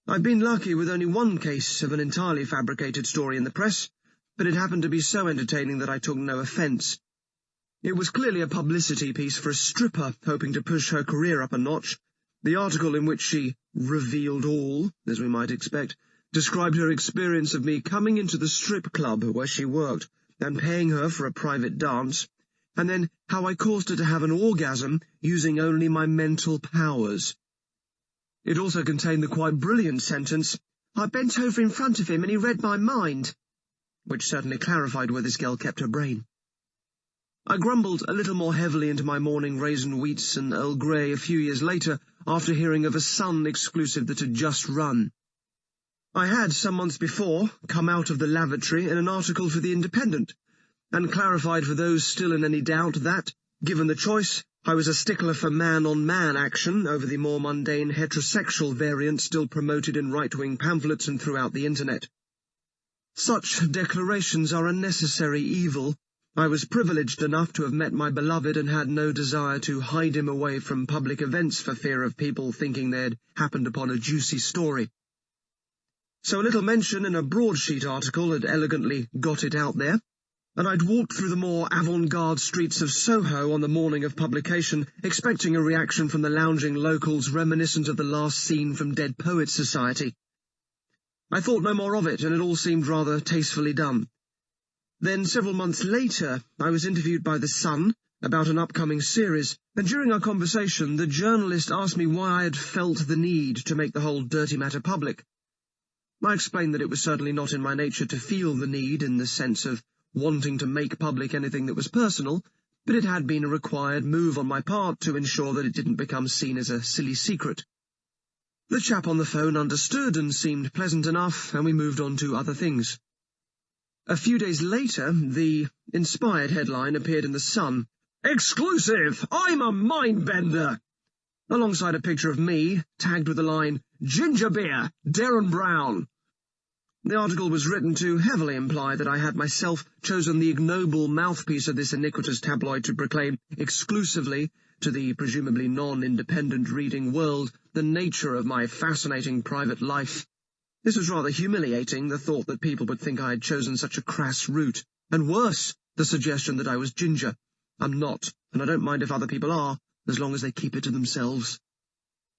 I've been lucky with only one case of an entirely fabricated story in the press, but it happened to be so entertaining that I took no offence. It was clearly a publicity piece for a stripper hoping to push her career up a notch. The article, in which she revealed all, as we might expect, described her experience of me coming into the strip club where she worked and paying her for a private dance, and then how I caused her to have an orgasm using only my mental powers. It also contained the quite brilliant sentence, "I bent over in front of him and he read my mind," which certainly clarified where this girl kept her brain. I grumbled a little more heavily into my morning raisin wheats and Earl Grey a few years later after hearing of a Sun exclusive that had just run. I had, some months before, come out of the lavatory in an article for The Independent, and clarified for those still in any doubt that, given the choice, I was a stickler for man-on-man action over the more mundane heterosexual variant still promoted in right-wing pamphlets and throughout the internet. Such declarations are a necessary evil. I was privileged enough to have met my beloved and had no desire to hide him away from public events for fear of people thinking they'd happened upon a juicy story. So a little mention in a broadsheet article had elegantly got it out there, and I'd walked through the more avant-garde streets of Soho on the morning of publication, expecting a reaction from the lounging locals reminiscent of the last scene from Dead Poets Society. I thought no more of it, and it all seemed rather tastefully done. Then, several months later, I was interviewed by The Sun about an upcoming series, and during our conversation the journalist asked me why I had felt the need to make the whole dirty matter public. I explained that it was certainly not in my nature to feel the need in the sense of wanting to make public anything that was personal, but it had been a required move on my part to ensure that it didn't become seen as a silly secret. The chap on the phone understood and seemed pleasant enough, and we moved on to other things. A few days later, the inspired headline appeared in The Sun. "Exclusive! I'm a mindbender!" alongside a picture of me, tagged with the line, "Ginger beer, Derren Brown." The article was written to heavily imply that I had myself chosen the ignoble mouthpiece of this iniquitous tabloid to proclaim exclusively to the presumably non-independent reading world the nature of my fascinating private life. This was rather humiliating, the thought that people would think I had chosen such a crass route, and worse, the suggestion that I was ginger. I'm not, and I don't mind if other people are, as long as they keep it to themselves.